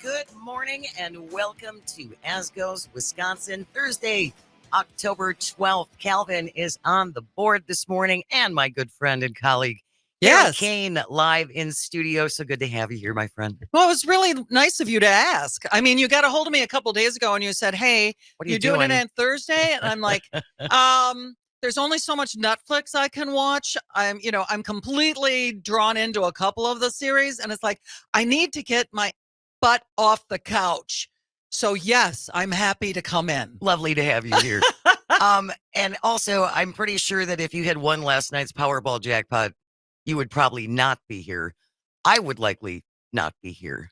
Good morning and welcome to Asgo's Wisconsin, Thursday, October 12th. Calvin is on the board this morning and my good friend and colleague, Carole Yes. Caine, live in studio. So good to have you here, my friend. Well, it was really nice of you to ask. I mean, you got a hold of me a couple days ago and you said, hey, What are you doing it doing? on Thursday? And I'm like, there's only so much Netflix I can watch. I'm completely drawn into a couple of the series. And it's like, I need to get my butt off the couch. So yes, I'm happy to come in. Lovely to have you here. And also, I'm pretty sure that if you had won last night's Powerball jackpot, you would probably not be here. I would likely not be here.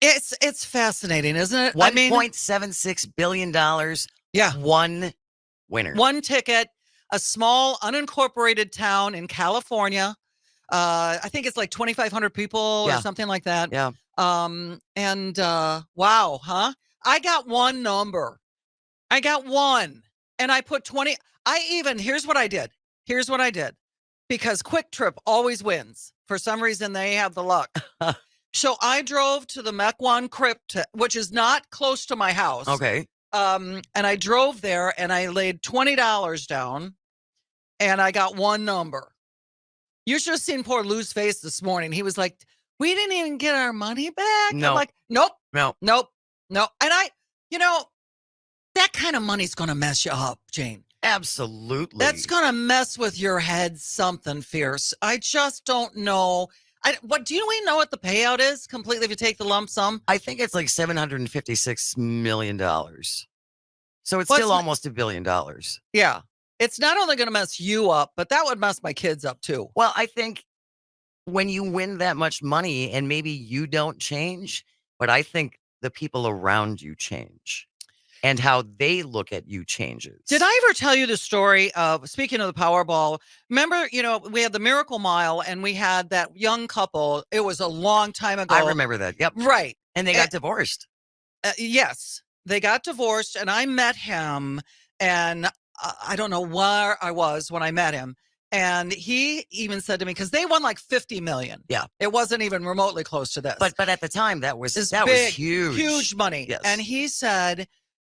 It's fascinating, isn't it? $1.76 billion. Yeah. One winner. One ticket, a small unincorporated town in California. I think it's like 2,500 people or something like that. Yeah. Wow, huh? I got one number. I got one. And I put 20. Here's what I did. Because Quick Trip always wins. For some reason, they have the luck. So I drove to the Mequon Crypt, which is not close to my house. Okay. And I drove there and I laid $20 down and I got one number. You should have seen poor Lou's face this morning. He was like, we didn't even get our money back. No. I'm like, nope. No. And that kind of money's going to mess you up, Jane. Absolutely. That's going to mess with your head something fierce. I just don't know. Do you know what the payout is completely if you take the lump sum? I think it's like $756 million. So it's still almost $1 billion. Yeah. It's not only going to mess you up, but that would mess my kids up too. Well, I think when you win that much money and maybe you don't change, but I think the people around you change and how they look at you changes. Did I ever tell you the story of, speaking of the Powerball, remember, we had the Miracle Mile and we had that young couple. It was a long time ago. I remember that. Yep. Right. And they got divorced. Yes. They got divorced and I met him and I don't know where I was when I met him. And he even said to me, because they won like 50 million. Yeah. It wasn't even remotely close to this. But at the time, that was huge. Huge money. Yes. And he said,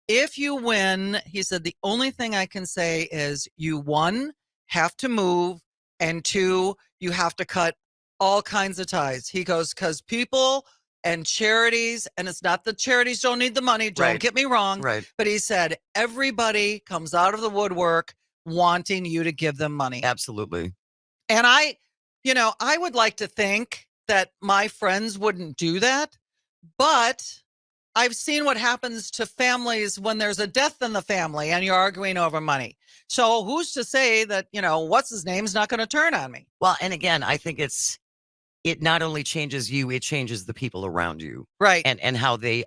if you win, he said, the only thing I can say is you, one, have to move, and two, you have to cut all kinds of ties. He goes, because people and charities, and it's not that charities don't need the money, don't get me wrong. Right. But he said, everybody comes out of the woodwork wanting you to give them money. Absolutely. And I would like to think that my friends wouldn't do that, but I've seen what happens to families when there's a death in the family and you're arguing over money. So who's to say that, what's his name's not going to turn on me? Well, and again, I think it not only changes you, it changes the people around you. Right. And how they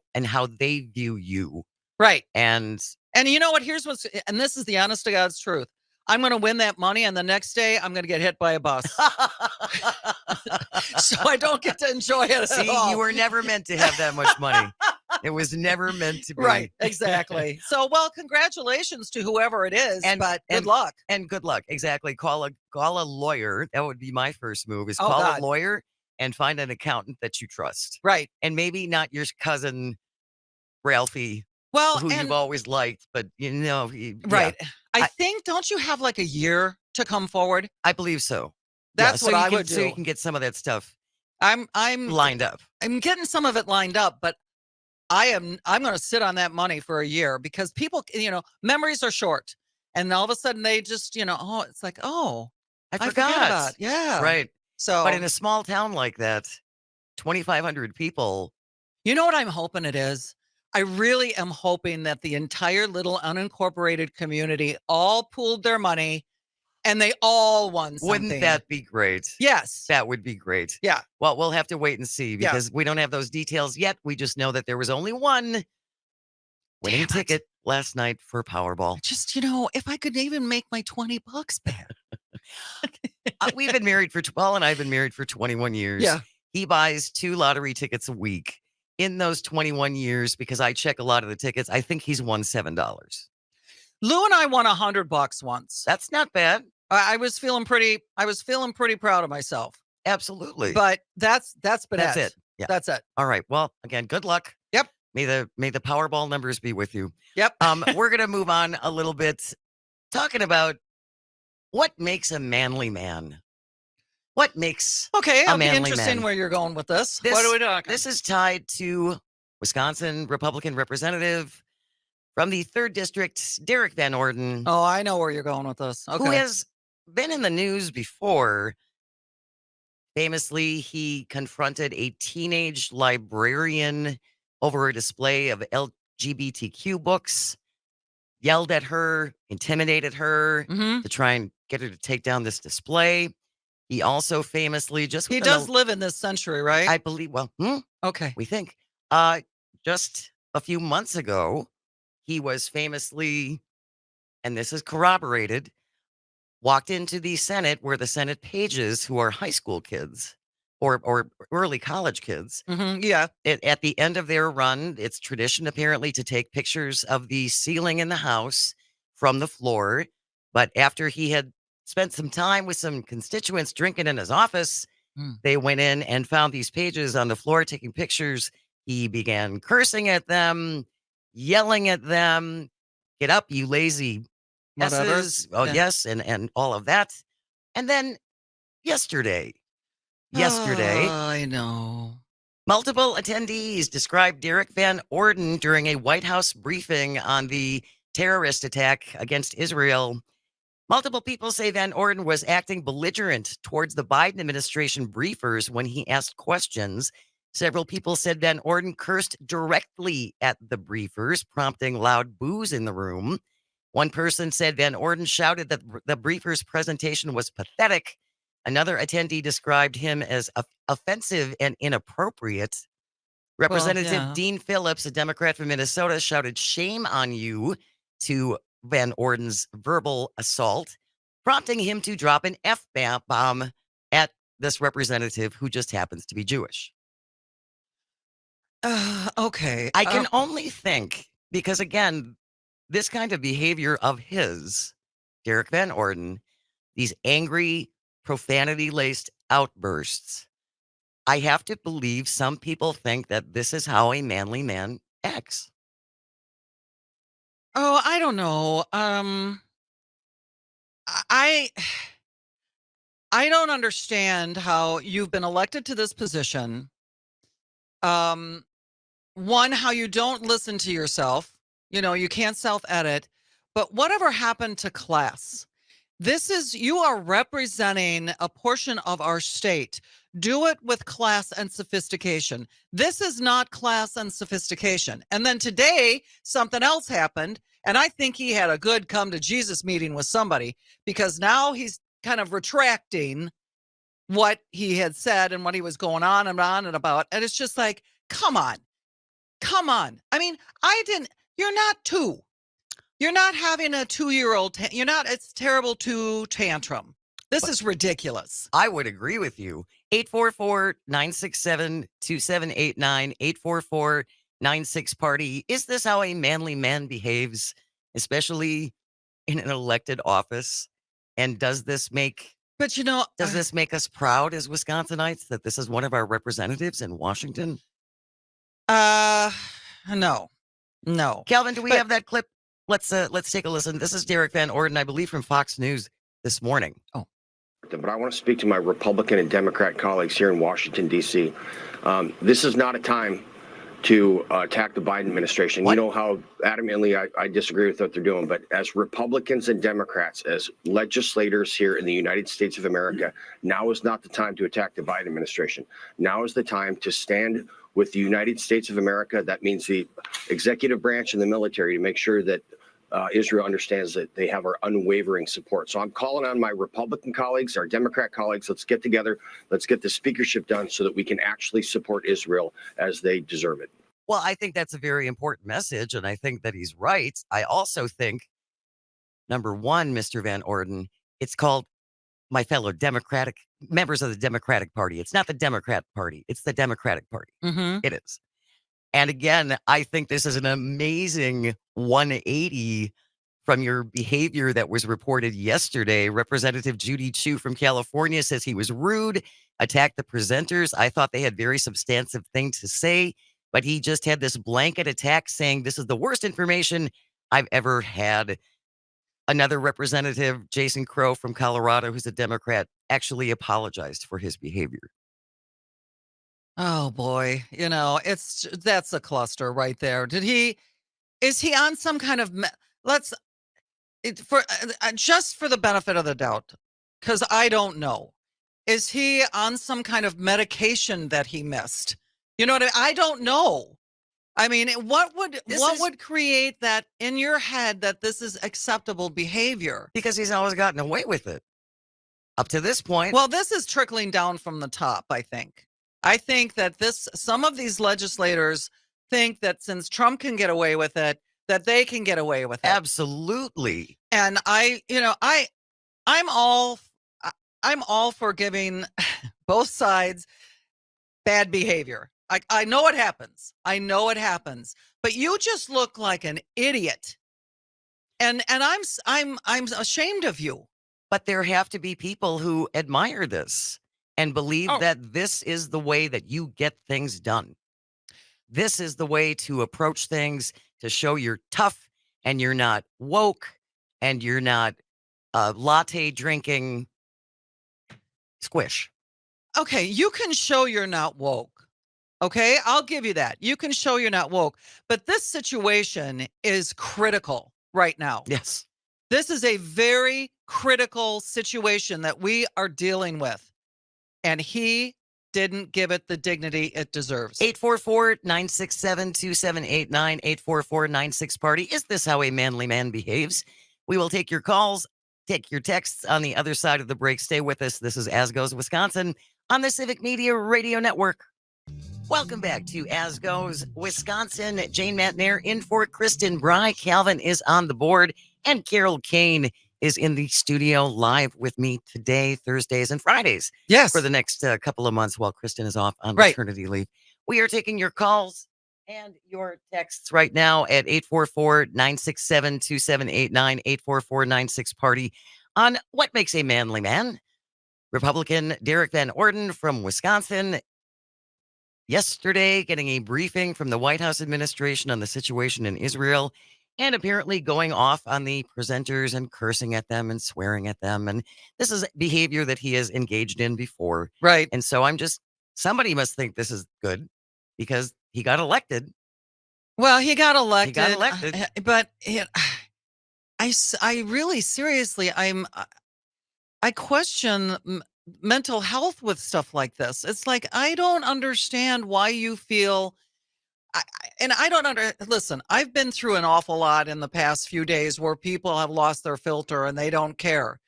view you. Right. And you know what? And this is the honest to God's truth. I'm going to win that money, and the next day I'm going to get hit by a bus. So I don't get to enjoy it at all. You were never meant to have that much money. It was never meant to be. Right, exactly. So, well, congratulations to whoever it is, but good luck. And good luck, exactly. Call a lawyer. That would be my first move, is call a lawyer and find an accountant that you trust. Right. And maybe not your cousin, Ralphie, who you've always liked, but right. Yeah. I think, don't you have like a year to come forward? I believe so. That's what I would do. So you can get some of that stuff I'm lined up. I'm getting some of it lined up, but I'm going to sit on that money for a year because people, memories are short. And all of a sudden they just, it's like, I forgot. Yeah. Right. So, but in a small town like that, 2,500 people. You know what I'm hoping it is? I really am hoping that the entire little unincorporated community all pooled their money and they all won something. Wouldn't that be great? Yes. That would be great. Yeah. Well, we'll have to wait and see because we don't have those details yet. We just know that there was only one winning ticket last night for Powerball. Just, if I could even make my $20 back. We've been married and I've been married for 21 years. Yeah. He buys 2 lottery tickets a week. In those 21 years, because I check a lot of the tickets, I think he's won $7. Lou and I won $100 once. That's not bad. I was feeling pretty proud of myself. Absolutely. But that's it. Yeah. That's it. All right. Well, again, good luck. Yep. May the Powerball numbers be with you. Yep. We're gonna move on a little bit, talking about what makes a manly man. What makes Okay, a it'll be manly interesting man? where you're going with this. What are This we talking? this is tied to Wisconsin Republican Representative from the 3rd District, Derrick Van Orden, Oh, I know where you're going with this. who Okay. has been in the news before. Famously, he confronted a teenage librarian over a display of LGBTQ books, yelled at her, intimidated her Mm-hmm. to try and get her to take down this display. He also famously, just He within does live in this century, right? I believe, well, Okay. we think, just a few months ago, he was famously, and this is corroborated, walked into the Senate where the Senate pages, who are high school kids or early college kids, Mm-hmm. Yeah. at the end of their run, it's tradition apparently to take pictures of the ceiling in the house from the floor. But after he had spent some time with some constituents drinking in his office, Mm. they went in and found these pages on the floor taking pictures. He began cursing at them, yelling at them, "Get up, you lazy Whatever. S's." Oh, Yeah. yes, and all of that. And then yesterday, yesterday, I know. multiple attendees described Derrick Van Orden during a White House briefing on the terrorist attack against Israel. Multiple people say Van Orden was acting belligerent towards the Biden administration briefers when he asked questions. Several people said Van Orden cursed directly at the briefers, prompting loud boos in the room. One person said Van Orden shouted that the briefers' presentation was pathetic. Another attendee described him as offensive and inappropriate. Well, Representative yeah. Dean Phillips, a Democrat from Minnesota, shouted "shame on you" to Van Orden's verbal assault, prompting him to drop an F-bomb at this representative who just happens to be Jewish. Okay. I can only think, because again, this kind of behavior of his, Derrick Van Orden, these angry, profanity-laced outbursts, I have to believe some people think that this is how a manly man acts. Oh, I don't know. I I don't understand how you've been elected to this position. Um, one, how you don't listen to yourself. You know, you can't self-edit. But whatever happened to class? You are representing a portion of our state. Do it with class and sophistication. This is not class and sophistication. And then today, something else happened. And I think he had a good come to Jesus meeting with somebody, because now he's kind of retracting what he had said and what he was going on and about. And it's just like, come on. Come on. I mean, you're not two. You're not having a 2-year-old. You're not. It's terrible tantrum. This is ridiculous. I would agree with you. 844-967-2789, 844-96-party. Is this how a manly man behaves, especially in an elected office? And does this make But you know, us proud as Wisconsinites that this is one of our representatives in Washington? no. Calvin, do we But- have that clip? Let's take a listen. This is Derrick Van Orden, I believe, from Fox News this morning. Oh. But I want to speak to my Republican and Democrat colleagues here in Washington, D.C. This is not a time to attack the Biden administration. What? You know how adamantly I disagree with what they're doing, but as Republicans and Democrats, as legislators here in the United States of America, now is not the time to attack the Biden administration. Now is the time to stand with the United States of America. That means the executive branch and the military, to make sure that Israel understands that they have our unwavering support. So I'm calling on my Republican colleagues, our Democrat colleagues, let's get together, let's get the speakership done so that we can actually support Israel as they deserve it. Well, I think that's a very important message, and I think that he's right. I also think, number one, Mr. Van Orden, it's called my fellow Democratic members of the Democratic Party. It's not the Democrat Party. It's the Democratic Party. Mm-hmm. It is. And again, I think this is an amazing 180 from your behavior that was reported yesterday. Representative Judy Chu from California says he was rude, attacked the presenters. I thought they had very substantive things to say, but he just had this blanket attack saying this is the worst information I've ever had. Another representative, Jason Crow from Colorado, who's a Democrat, actually apologized for his behavior. Oh boy, that's a cluster right there. Is he on some kind of let's just for the benefit of the doubt, because I don't know. Is he on some kind of medication that he missed? You know what I don't know. I mean, what would create that in your head that this is acceptable behavior? Because he's always gotten away with it up to this point. Well, this is trickling down from the top, I think. I think that some of these legislators think that since Trump can get away with it, that they can get away with it. Absolutely. And I'm all for giving both sides bad behavior. I know it happens. But you just look like an idiot. And I'm ashamed of you. But there have to be people who admire this and believe that this is the way that you get things done. This is the way to approach things, to show you're tough and you're not woke and you're not latte drinking squish. Okay, you can show you're not woke. Okay, I'll give you that. You can show you're not woke. But this situation is critical right now. Yes. This is a very critical situation that we are dealing with. And he didn't give it the dignity it deserves. 844-967-2789, 844-96-PARTY. Is this how a manly man behaves? We will take your calls, take your texts on the other side of the break. Stay with us. This is As Goes Wisconsin on the Civic Media Radio Network. Welcome back to As Goes Wisconsin. Jane Matnair in for Kristen Bry. Calvin is on the board, and Carole Caine is in the studio live with me today, Thursdays and Fridays. Yes. For the next couple of months while Kristen is off on maternity leave. We are taking your calls and your texts right now at 844-967-2789, 844-96-PARTY on what makes a manly man. Republican Derrick Van Orden from Wisconsin yesterday getting a briefing from the White House administration on the situation in Israel, and apparently going off on the presenters and cursing at them and swearing at them. And this is behavior that he has engaged in before. Right. And so somebody must think this is good because he got elected. Well, he got elected. But I really seriously, I question mental health with stuff like this. It's like, I don't understand why you feel, listen, I've been through an awful lot in the past few days where people have lost their filter and they don't care.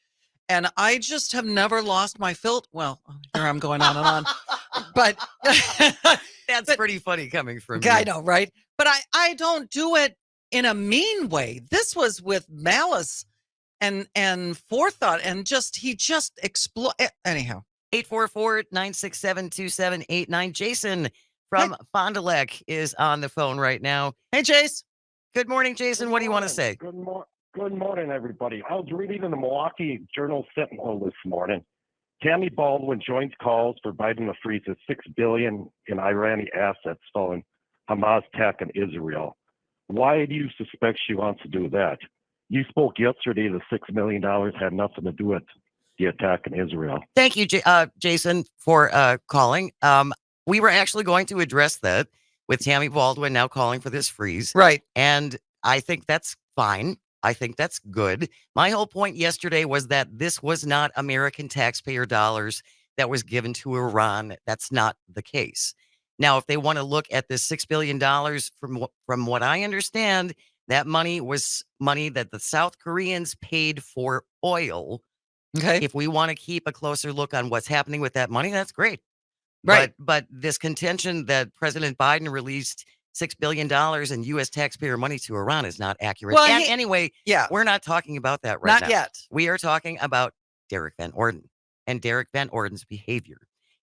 And I just have never lost my filter. Well, here I'm going on and on, but that's pretty funny coming from you. I know, right? But I don't do it in a mean way. This was with malice and forethought, and he just exploded. Anyhow, 844-967-2789. Jason from Fond du Lac is on the phone right now. Hey, Jace. Good morning, Jason. What do you want to say? Good morning, everybody. I was reading in the Milwaukee Journal-Sentinel this morning. Tammy Baldwin joins calls for Biden to freeze his $6 billion in Iranian assets following Hamas attack on Israel. Why do you suspect she wants to do that? You spoke yesterday the $6 million had nothing to do with the attack in Israel. Thank you, Jason, for calling. We were actually going to address that with Tammy Baldwin now calling for this freeze. Right. And I think that's fine. I think that's good. My whole point yesterday was that this was not American taxpayer dollars that was given to Iran. That's not the case. Now, if they want to look at this $6 billion, from what I understand, that money was money that the South Koreans paid for oil. Okay. If we want to keep a closer look on what's happening with that money, that's great. Right. But this contention that President Biden released $6 billion in U.S. taxpayer money to Iran is not accurate. Well, and anyway, we're not talking about that right now. Not yet. We are talking about Derrick Van Orden and Derrick Van Orden's behavior.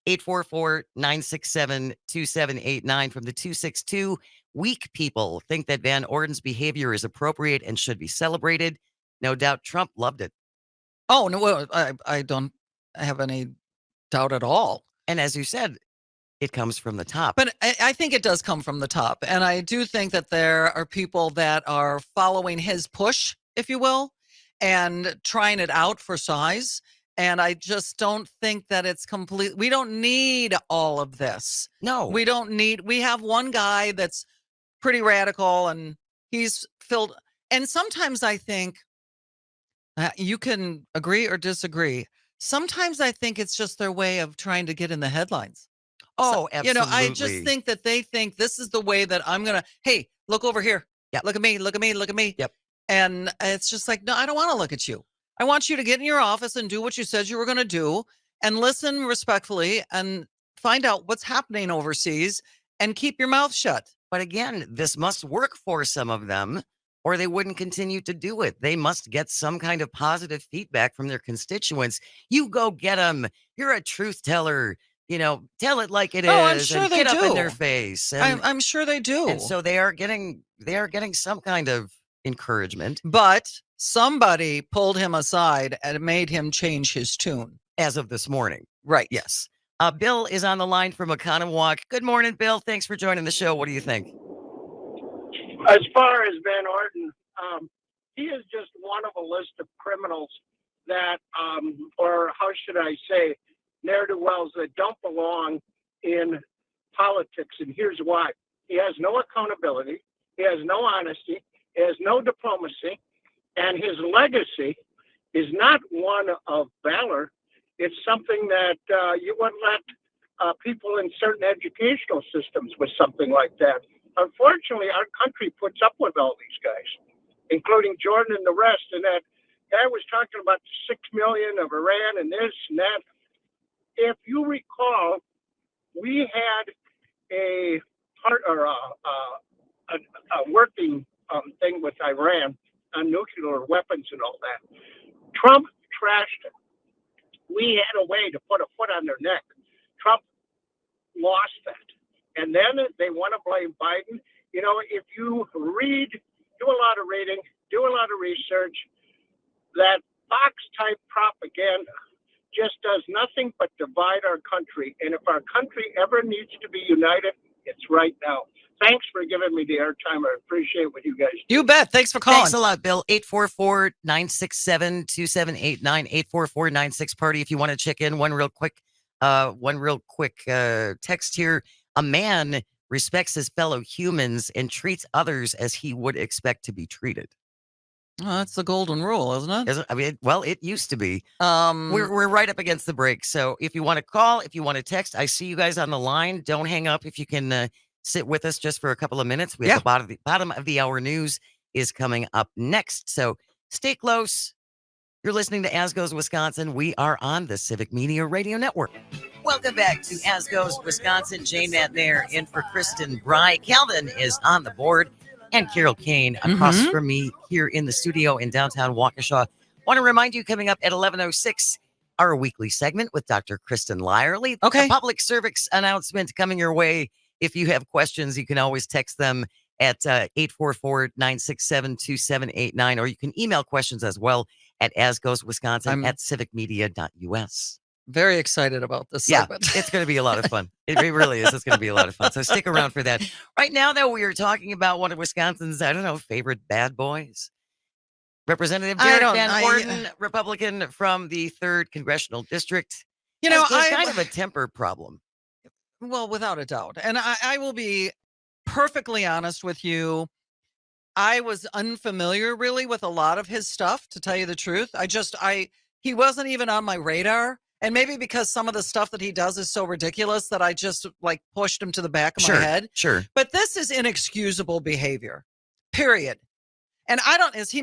844-967-2789 from the 262. Weak people think that Van Orden's behavior is appropriate and should be celebrated. No doubt Trump loved it. Oh, no, well, I don't have any doubt at all. And as you said, it comes from the top. But I think it does come from the top. And I do think that there are people that are following his push, if you will, and trying it out for size. And I just don't think that it's complete. We don't need all of this. No. We have one guy that's pretty radical and he's filled. And sometimes I think you can agree or disagree. Sometimes I think it's just their way of trying to get in the headlines. Oh, absolutely. I just think that they think this is the way that I'm going to, hey, look over here. Yep. Look at me, look at me, look at me. Yep. And it's just like, no, I don't want to look at you. I want you to get in your office and do what you said you were going to do and listen respectfully and find out what's happening overseas and keep your mouth shut. But again, this must work for some of them or they wouldn't continue to do it. They must get some kind of positive feedback from their constituents. You go get them. You're a truth teller. Tell it like it is. I'm sure and they get do. up in their face. And, I'm sure they do. and so they are getting some kind of encouragement. But somebody pulled him aside and made him change his tune. As of this morning. Right. Yes. Bill is on the line from Oconomowoc. Good morning, Bill. Thanks for joining the show. What do you think? As far as Van Orden, he is just one of a list of criminals that, or how should I say, ne'er-do-wells that don't belong in politics. And here's why. He has no accountability. He has no honesty. He has no diplomacy. And his legacy is not one of valor. It's something that you wouldn't let people in certain educational systems with something like that. Unfortunately, our country puts up with all these guys, including Jordan and the rest. And that guy was talking about the 6 million of Iran and this and that. If you recall, we had a working thing with Iran on nuclear weapons and all that. Trump trashed it. We had a way to put a foot on their neck. Trump lost that. And then they want to blame Biden. If you read, do a lot of reading, do a lot of research, that Fox-type propaganda just does nothing but divide our country. And if our country ever needs to be united, it's right now. Thanks for giving me the airtime. I appreciate what you guys do. You bet. Thanks for calling. Thanks a lot, Bill. 844-967-2789, 844-96-PARTY. If you want to check in, one real quick text here. A man respects his fellow humans and treats others as he would expect to be treated. Well, that's the golden rule, isn't it? It used to be. We're right up against the break. So if you want to call, if you want to text, I see you guys on the line. Don't hang up if you can sit with us just for a couple of minutes. We have the bottom of the hour news is coming up next. So stay close. You're listening to As Goes Wisconsin. We are on the Civic Media Radio Network. Welcome back to As Goes Wisconsin. Jane Matnair in for Kristen Bry. Calvin is on the board. And Carole Caine across from me here in the studio in downtown Waukesha. Want to remind you, coming up at 11:06, our weekly segment with Dr. Kristen Lyerly. Okay. A public service announcement coming your way. If you have questions, you can always text them at 844-967-2789, or you can email questions as well at asgoeswisconsin@civicmedia.us. Very excited about this segment. It's going to be a lot of fun. It really is. It's going to be a lot of fun. So stick around for that. Right now, though, we are talking about one of Wisconsin's, favorite bad boys. Representative Derrick Van Orden, Republican from the 3rd Congressional District. There's kind of a temper problem. Well, without a doubt. And I will be perfectly honest with you. I was unfamiliar really with a lot of his stuff, to tell you the truth. He wasn't even on my radar. And maybe because some of the stuff that he does is so ridiculous that I just pushed him to the back of my head. Sure. But this is inexcusable behavior, period. And is he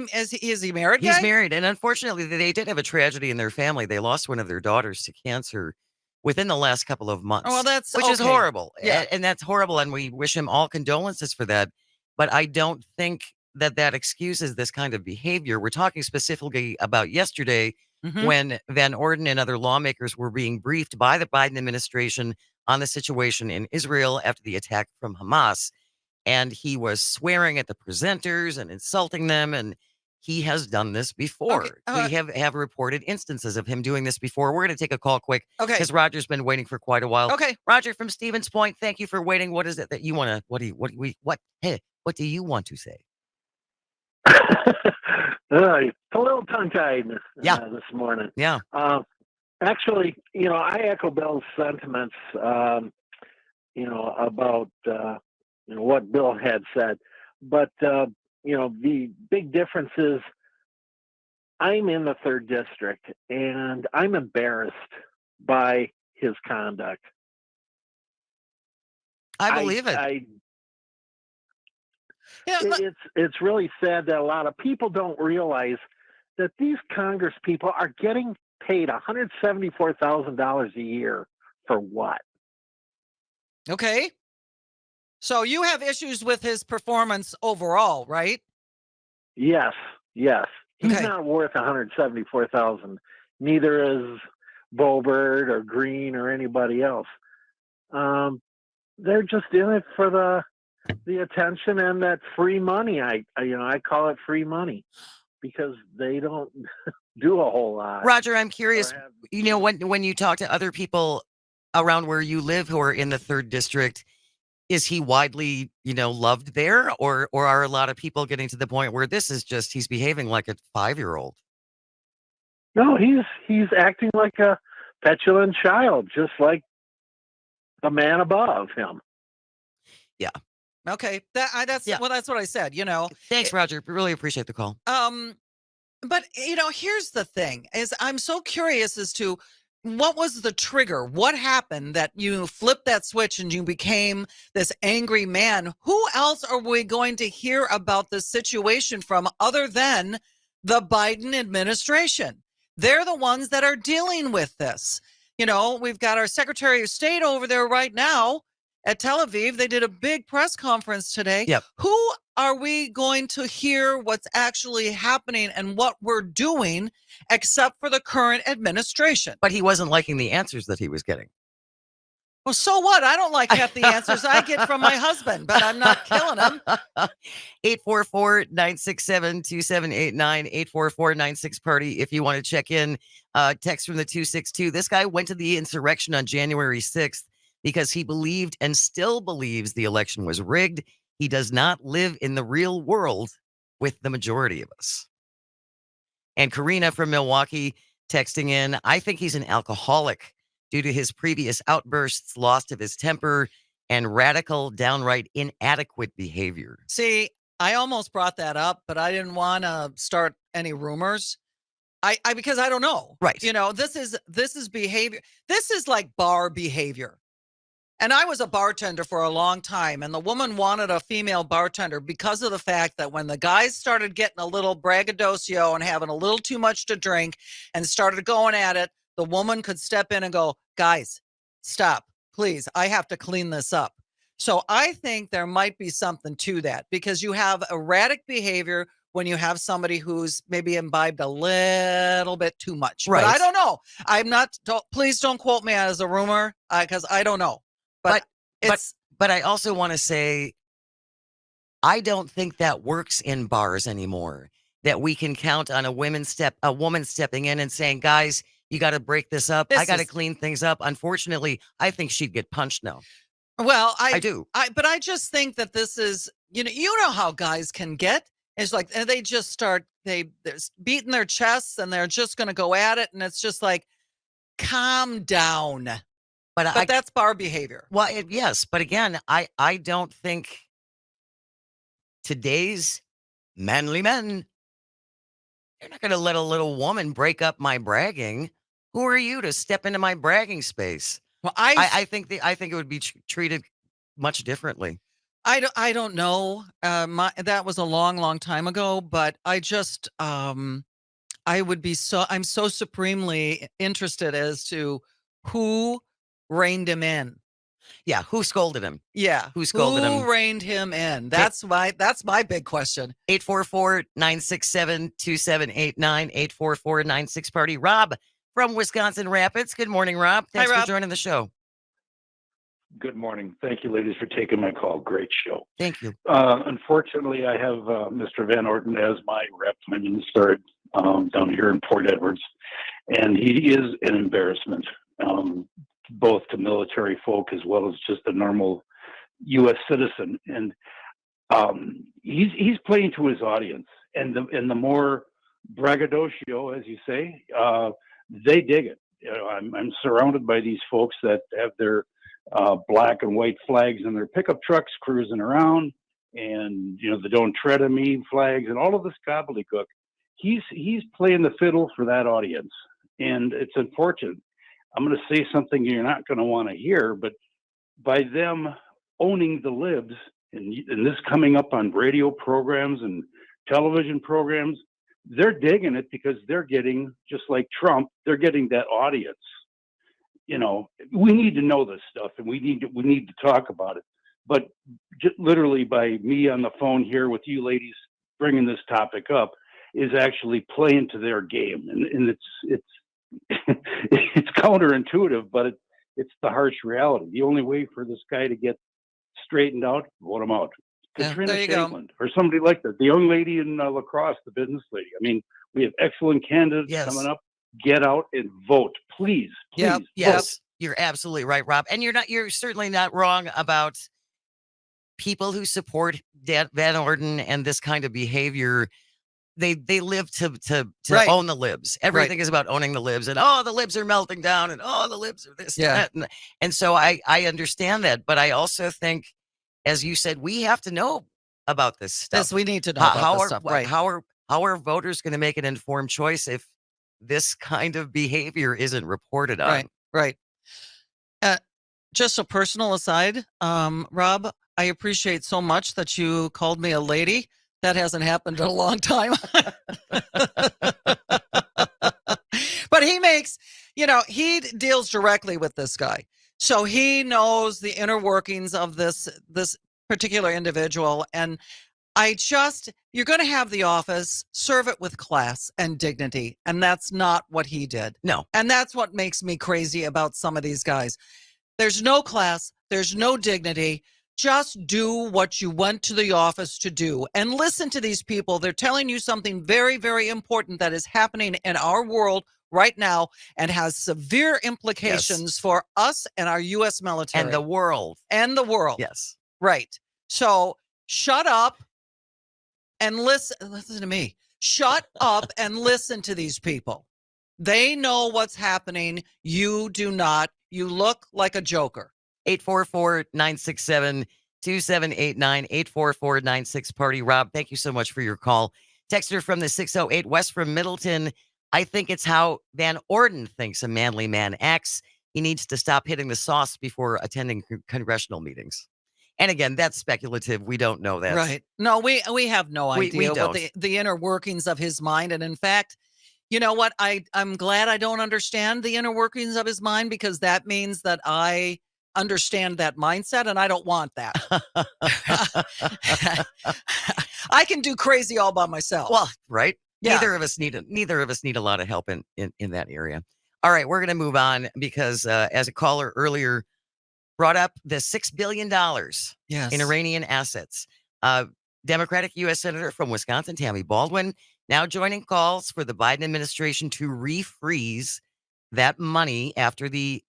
married? He's married. And unfortunately, they did have a tragedy in their family. They lost one of their daughters to cancer within the last couple of months. Oh, well, which is horrible. Yeah. And that's horrible. And we wish him all condolences for that. But I don't think that excuses this kind of behavior. We're talking specifically about yesterday Mhm. when Van Orden and other lawmakers were being briefed by the Biden administration on the situation in Israel after the attack from Hamas. And he was swearing at the presenters and insulting them. And he has done this Okay. before. We have reported instances of him doing this before. We're going to take a call quick Okay. because Roger's been waiting for quite a while. Okay. Roger from Stevens Point, thank you for waiting. What is it that you want to? What do you want to say? It's a little tongue-tied Yeah. this morning. Yeah. Actually, I echo Bill's sentiments, about what Bill had said. But, the big difference is I'm in the 3rd district, and I'm embarrassed by his conduct. I believe it. It's really sad that a lot of people don't realize that these Congress people are getting paid $174,000 a year for what? Okay. So you have issues with his performance overall, right? Yes. He's Okay. not worth $174,000. Neither is Boebert or Green or anybody else. They're just in it for the attention and that free money. I call it free money because they don't do a whole lot. Roger, I'm curious, when you talk to other people around where you live who are in the 3rd district, is he widely, loved there, or are a lot of people getting to the point where this is just he's behaving like a 5-year-old? No, he's acting like a petulant child, just like the man above him. Yeah. Okay. That's what I said, Thanks, Roger. Really appreciate the call. But here's the thing is I'm so curious as to what was the trigger? What happened that you flipped that switch and you became this angry man? Who else are we going to hear about this situation from other than the Biden administration? They're the ones that are dealing with this. We've got our Secretary of State over there right now at Tel Aviv. They did a big press conference today. Yep. Who are we going to hear what's actually happening and what we're doing except for the current administration? But he wasn't liking the answers that he was getting. Well, so what? I don't like half the answers I get from my husband, but I'm not killing him. 844-967-2789, 844-96-PARTY if you want to check in. Text from the 262. This guy went to the insurrection on January 6th because he believed and still believes the election was rigged. He does not live in the real world with the majority of us. And Karina from Milwaukee texting in, I think he's an alcoholic due to his previous outbursts, loss of his temper, and radical, downright inadequate behavior. See, I almost brought that up, but I didn't want to start any rumors. Because I don't know. Right. This is behavior. This is like bar behavior. And I was a bartender for a long time, and the woman wanted a female bartender because of the fact that when the guys started getting a little braggadocio and having a little too much to drink and started going at it, the woman could step in and go, guys, stop, please. I have to clean this up. So I think there might be something to that because you have erratic behavior when you have somebody who's maybe imbibed a little bit too much. Right. But I don't know. Please don't quote me as a rumor because I don't know. But I also want to say, I don't think that works in bars anymore. That we can count on a woman stepping in and saying, "Guys, you got to break this up. I got to clean things up." Unfortunately, I think she'd get punched now. Well, I do. But I just think that this is, you know how guys can get. It's like they just start they're beating their chests and they're just going to go at it, and it's just like, calm down. But that's bar behavior. Well, yes, but again, I don't think today's manly men, they're not going to let a little woman break up my bragging. Who are you to step into my bragging space? Well, I think it would be treated much differently. I don't know. That was a long time ago, but I just I'm so supremely interested as to who reined him in. Yeah, who scolded him? Yeah. Who scolded him? Who reined him in? That's my big question. 844-967-2789, 844-96-PARTY. Rob from Wisconsin Rapids. Good morning, Rob. Thanks Rob. for joining the show. Good morning. Thank you, ladies, for taking my call. Great show. Thank you. Unfortunately, I have Mr. Van Orden as my rep. I'm in the third down here in Port Edwards, and he is an embarrassment, both to military folk as well as just a normal U.S. citizen. And he's playing to his audience, and the more braggadocio, as you say, they dig it. You know, I'm surrounded by these folks that have their black and white flags in their pickup trucks cruising around, and the "Don't Tread on Me" flags and all of this gobbledygook. He's playing the fiddle for that audience, and it's unfortunate. I'm going to say something you're not going to want to hear, but by them owning the libs and this coming up on radio programs and television programs, they're digging it because they're getting, just like Trump, they're getting that audience. We need to know this stuff, and we need to talk about it. But just literally by me on the phone here with you ladies bringing this topic up is actually playing to their game, and it's it's counterintuitive, but it's the harsh reality. The only way for this guy to get straightened out, vote him out. Katrina Shakeland or somebody like that. The young lady in La Crosse, the business lady. I mean, we have excellent candidates coming up. Get out and vote, please. Yes, you're absolutely right, Rob. And you're certainly not wrong about people who support Van Orden and this kind of behavior. They live to own the libs. Everything is about owning the libs, and the libs are melting down, and the libs are this and that. And so I understand that, but I also think, as you said, we have to know about this stuff. Yes, we need to know about this stuff. Right. How are voters going to make an informed choice if this kind of behavior isn't reported on? Right. Just a personal aside, Rob, I appreciate so much that you called me a lady. That hasn't happened in a long time. But he deals directly with this guy. So he knows the inner workings of this particular individual. And you're going to have the office, serve it with class and dignity. And that's not what he did. No. And that's what makes me crazy about some of these guys. There's no class. There's no dignity. Just do what you went to the office to do and listen to these people. They're telling you something very, very important that is happening in our world right now and has severe implications for us and our U.S. military. And the world. Yes. Right. So shut up and listen. Listen to me. Shut up and listen to these people. They know what's happening. You do not. You look like a joker. 844-967-2789, 844-96-PARTY. Rob, thank you so much for your call. Texter from the 608 West from Middleton. I think it's how Van Orden thinks a manly man acts. He needs to stop hitting the sauce before attending congressional meetings. And again, that's speculative. We don't know that. Right. No, we have no idea don't. what the inner workings of his mind. And in fact, you know what? I'm glad I don't understand the inner workings of his mind, because that means that I understand that mindset, and I don't want that. I can do crazy all by myself. Well, right. Yeah. Neither of us need a lot of help in that area. All right, we're going to move on because as a caller earlier brought up, the $6 billion in Iranian assets. Democratic U.S. Senator from Wisconsin, Tammy Baldwin, now joining calls for the Biden administration to refreeze that money after the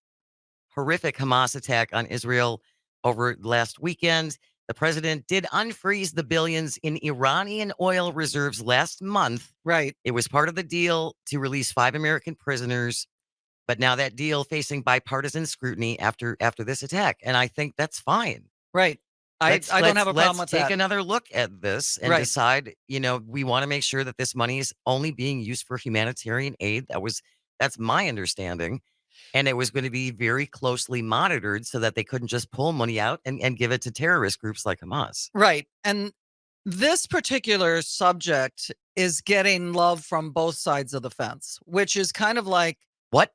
horrific Hamas attack on Israel over last weekend. The president did unfreeze the billions in Iranian oil reserves last month. Right. It was part of the deal to release 5 American prisoners. But now that deal facing bipartisan scrutiny after this attack. And I think that's fine. Right. I don't have a problem with that. Let's take another look at this and decide, we want to make sure that this money is only being used for humanitarian aid. That's my understanding. And it was going to be very closely monitored so that they couldn't just pull money out and give it to terrorist groups like Hamas. Right. And this particular subject is getting love from both sides of the fence, which is kind of like, what?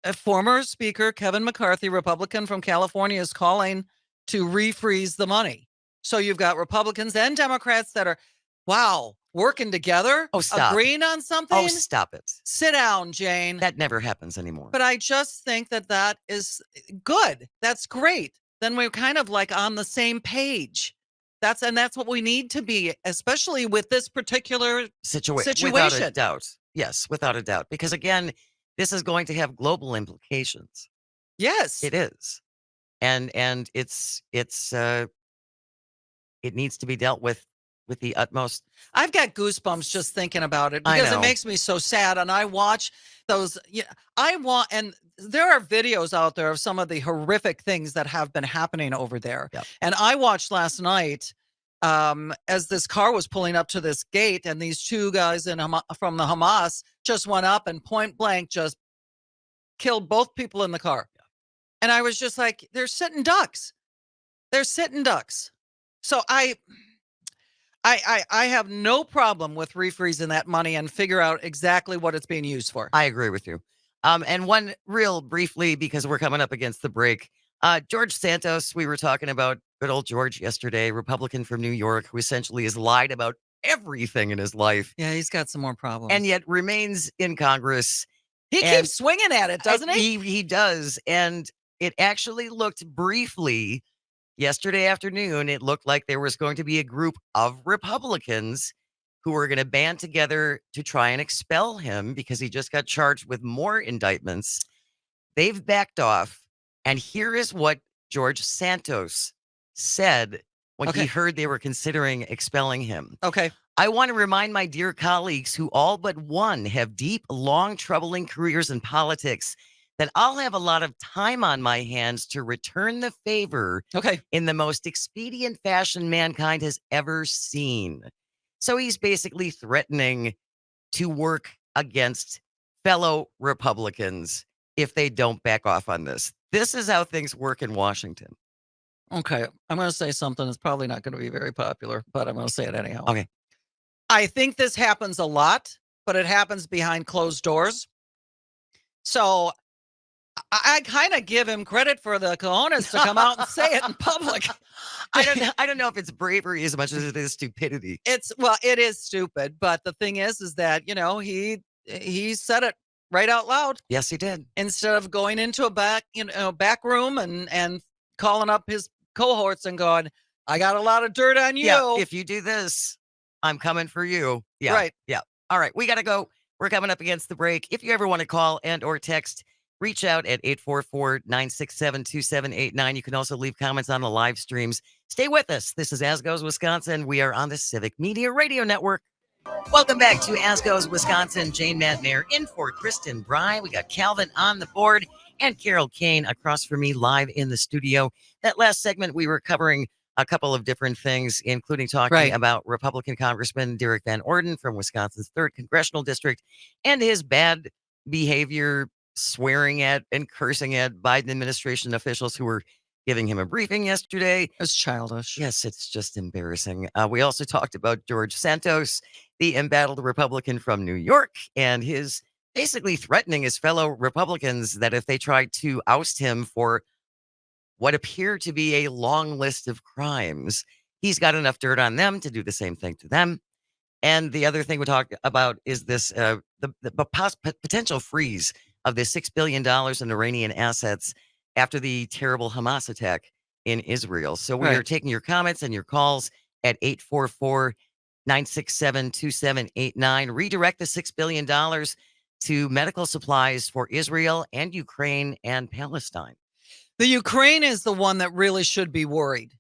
A former Speaker Kevin McCarthy, Republican from California, is calling to refreeze the money. So you've got Republicans and Democrats that are, wow, working together, Oh, stop. agreeing on something. Oh, stop it. Sit down, Jane. That never happens anymore. But I just think that is good. That's great. Then we're kind of like on the same page. That's what we need to be, especially with this particular situation. Without a doubt. Yes, without a doubt. Because again, this is going to have global implications. Yes. It is. And it needs to be dealt with the utmost. I've got goosebumps just thinking about it because it makes me so sad. And I watch those. And there are videos out there of some of the horrific things that have been happening over there. Yep. And I watched last night as this car was pulling up to this gate, and these two guys from the Hamas just went up and point blank just killed both people in the car. Yeah. And I was just like, they're sitting ducks. They're sitting ducks. So I have no problem with refreezing that money and figure out exactly what it's being used for. I agree with you. And one real briefly, because we're coming up against the break, George Santos, we were talking about good old George yesterday, Republican from New York, who essentially has lied about everything in his life. Yeah, he's got some more problems. And yet remains in Congress. He keeps swinging at it, doesn't he? He does. And it actually looked briefly yesterday afternoon, it looked like there was going to be a group of Republicans who were going to band together to try and expel him because he just got charged with more indictments. They've backed off. And here is what George Santos said when he heard they were considering expelling him. Okay. I want to remind my dear colleagues who all but one have deep, long, troubling careers in politics that I'll have a lot of time on my hands to return the favor in the most expedient fashion mankind has ever seen. So he's basically threatening to work against fellow Republicans if they don't back off on this. This is how things work in Washington. Okay. I'm going to say something that's probably not going to be very popular, but I'm going to say it anyhow. Okay. I think this happens a lot, but it happens behind closed doors. So I kind of give him credit for the cojones to come out and say it in public. I don't know if it's bravery as much as it is stupidity. It is stupid, but the thing is that, he said it right out loud. Yes, he did. Instead of going into a back room and calling up his cohorts and going, I got a lot of dirt on you. Yeah, if you do this, I'm coming for you. Yeah. Right. Yeah. All right. We got to go. We're coming up against the break. If you ever want to call and or text, reach out at 844-967-2789. You can also leave comments on the live streams. Stay with us. This is As Goes Wisconsin. We are on the Civic Media Radio Network. Welcome back to As Goes Wisconsin. Jane Matnair in for Kristen Bry. We got Calvin on the board and Carole Caine across from me live in the studio. That last segment, we were covering a couple of different things, including talking about Republican Congressman Derrick Van Orden from Wisconsin's 3rd Congressional District and his bad behavior, swearing at and cursing at Biden administration officials who were giving him a briefing yesterday. It's childish. Yes, it's just embarrassing. We also talked about George Santos, the embattled Republican from New York, and his basically threatening his fellow Republicans that if they tried to oust him for what appear to be a long list of crimes, he's got enough dirt on them to do the same thing to them. And the other thing we talked about is this the potential freeze of the $6 billion in Iranian assets after the terrible Hamas attack in Israel. So we are taking your comments and your calls at 844-967-2789. Redirect the $6 billion to medical supplies for Israel and Ukraine and Palestine. The Ukraine is the one that really should be worried.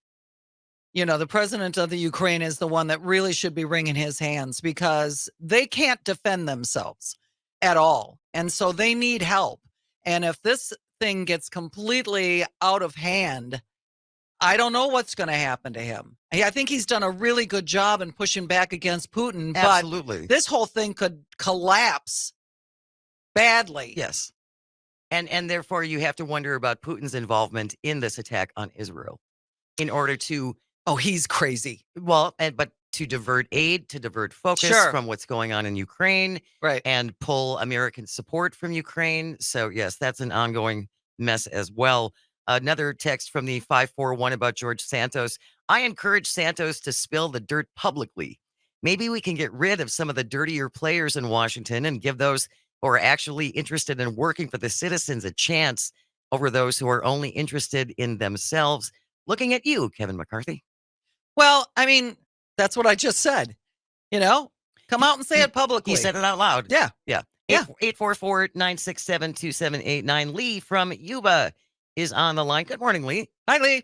The president of the Ukraine is the one that really should be wringing his hands because they can't defend themselves at all. And so they need help. And if this thing gets completely out of hand, I don't know what's going to happen to him. I think he's done a really good job in pushing back against Putin. Absolutely. But this whole thing could collapse badly. Yes. And therefore you have to wonder about Putin's involvement in this attack on Israel in order to... Oh, he's crazy. Well, but to divert aid, to divert focus Sure. from what's going on in Ukraine Right. and pull American support from Ukraine. So, yes, that's an ongoing mess as well. Another text from the 541 about George Santos. I encourage Santos to spill the dirt publicly. Maybe we can get rid of some of the dirtier players in Washington and give those who are actually interested in working for the citizens a chance over those who are only interested in themselves. Looking at you, Kevin McCarthy. Well, I mean, that's what I just said. Come out and say it publicly. He said it out loud. Yeah. Yeah. Yeah. 844-967-2789. Lee from Yuba is on the line. Good morning, Lee. Hi, Lee.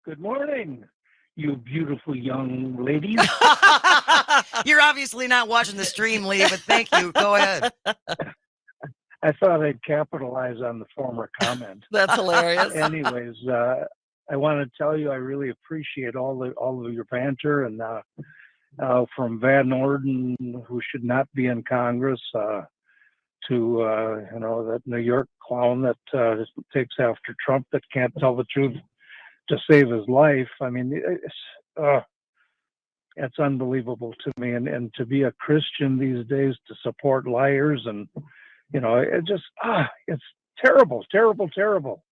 Good morning, you beautiful young ladies. You're obviously not watching the stream, Lee, but thank you. Go ahead. I thought I'd capitalize on the former comment. That's hilarious. Anyways, I want to tell you I really appreciate all of your banter, and from Van Orden, who should not be in Congress, to that New York clown that takes after Trump that can't tell the truth to save his life. I mean, it's unbelievable to me. And to be a Christian these days, to support liars, and it just it's terrible, terrible, terrible.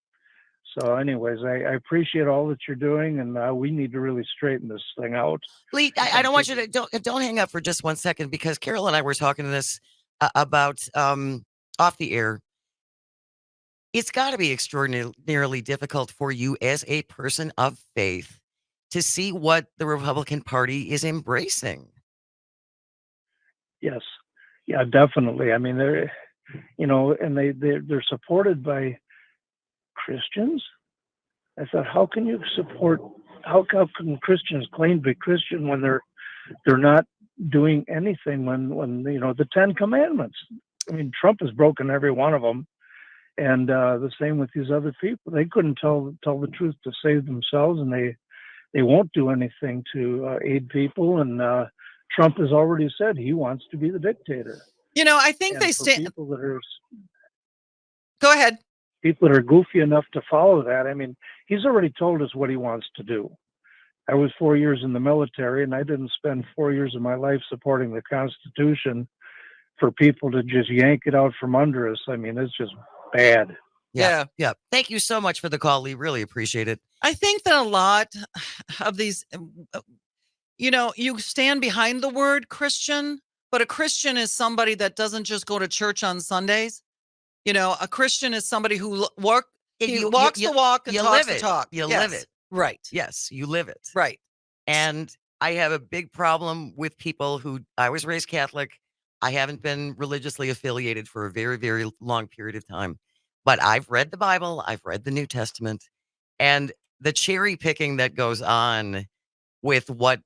So, anyways, I appreciate all that you're doing, and we need to really straighten this thing out. Lee, I don't want you to don't hang up for just 1 second, because Carol and I were talking to this about off the air. It's got to be extraordinarily difficult for you as a person of faith to see what the Republican Party is embracing. Yes, yeah, definitely. I mean, they're supported by Christians. I thought, how can Christians claim to be Christian when they're not doing anything? When the 10 Commandments. I mean, Trump has broken every one of them, and the same with these other people. They couldn't tell the truth to save themselves, and they won't do anything to aid people. And Trump has already said he wants to be the dictator. I think And they for stand. people that are Go ahead. people that are goofy enough to follow that. I mean, he's already told us what he wants to do. I was 4 years in the military, and I didn't spend 4 years of my life supporting the Constitution for people to just yank it out from under us. I mean, it's just bad. Yeah. Thank you so much for the call, Lee. Really appreciate it. I think that a lot of these, you stand behind the word Christian, but a Christian is somebody that doesn't just go to church on Sundays. A Christian is somebody who walks the walk and talks the talk. You Yes. live it. Right. Yes, you live it. Right. And I have a big problem with people who, I was raised Catholic. I haven't been religiously affiliated for a very, very long period of time. But I've read the Bible, I've read the New Testament, and the cherry picking that goes on with what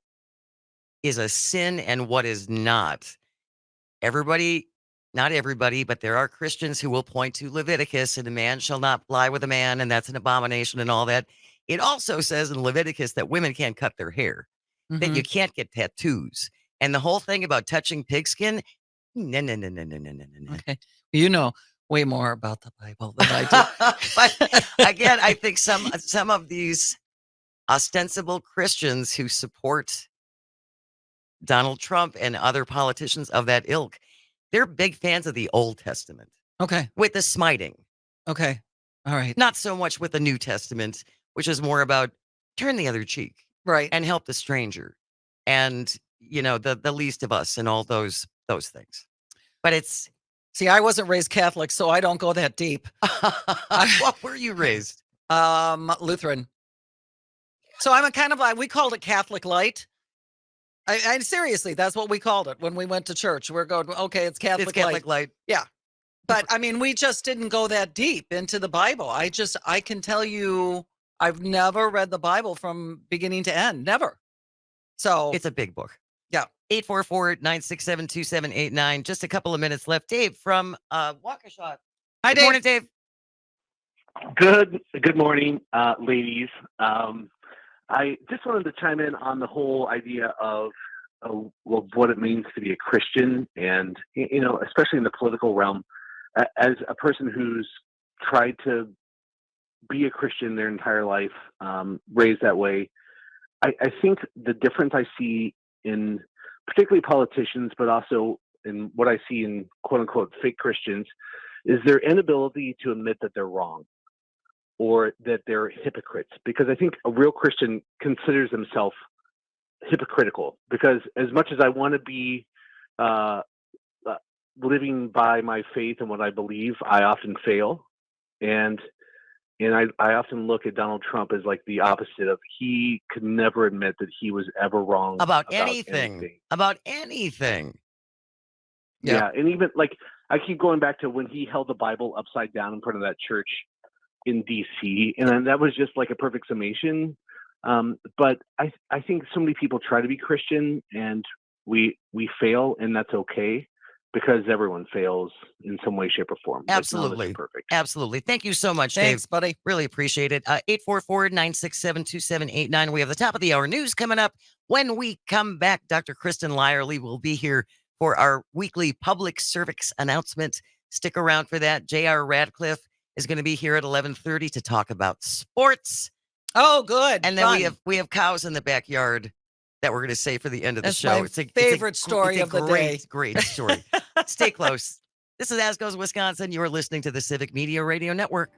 is a sin and what is not. Not everybody, but there are Christians who will point to Leviticus, and a man shall not lie with a man, and that's an abomination and all that. It also says in Leviticus that women can't cut their hair, that you can't get tattoos. And the whole thing about touching pigskin, no. Okay. You know way more about the Bible than I do. But again, I think some of these ostensible Christians who support Donald Trump and other politicians of that ilk, they're big fans of the Old Testament Okay. with the smiting. Okay. All right. Not so much with the New Testament, which is more about turn the other cheek Right. and help the stranger and, the least of us and all those things. But it's, See, I wasn't raised Catholic, so I don't go that deep. what were you raised? Lutheran. So I'm a kind of we called it Catholic light. I seriously, that's what we called it when we went to church. We're going, okay, it's Catholic, It's Catholic light. Yeah. But I mean, we just didn't go that deep into the Bible. I can tell you, I've never read the Bible from beginning to end. Never. So It's a big book. Yeah. 844-967-2789. Just a couple of minutes left. Dave from Waukesha. Hi, Good Dave. morning, Dave. Good morning, ladies. I just wanted to chime in on the whole idea of what it means to be a Christian, and especially in the political realm. As a person who's tried to be a Christian their entire life, raised that way, I think the difference I see in particularly politicians, but also in what I see in quote unquote fake Christians, is their inability to admit that they're wrong or that they're hypocrites. Because I think a real Christian considers himself hypocritical. Because as much as I want to be living by my faith and what I believe, I often fail. And I often look at Donald Trump as like the opposite of, he could never admit that he was ever wrong about anything. About anything. Yeah. And even like, I keep going back to when he held the Bible upside down in front of that church in DC. And then that was just like a perfect summation. But I think so many people try to be Christian and we fail, and that's okay. Because everyone fails in some way, shape, or form. Absolutely. Perfect. Absolutely. Thank you so much, Thanks, Dave. buddy. Really appreciate it. 844-967-2789. We have the top of the hour news coming up. When we come back, Dr. Kristen Lyerly will be here for our weekly public service announcement. Stick around for that. J.R. Radcliffe is going to be here at 11:30 to talk about sports. Oh, good. And then we have cows in the backyard that we're going to say for the end of the show. It's my favorite story of the day. Great story. Stay close. This is As Goes Wisconsin. You're listening to the Civic Media Radio Network.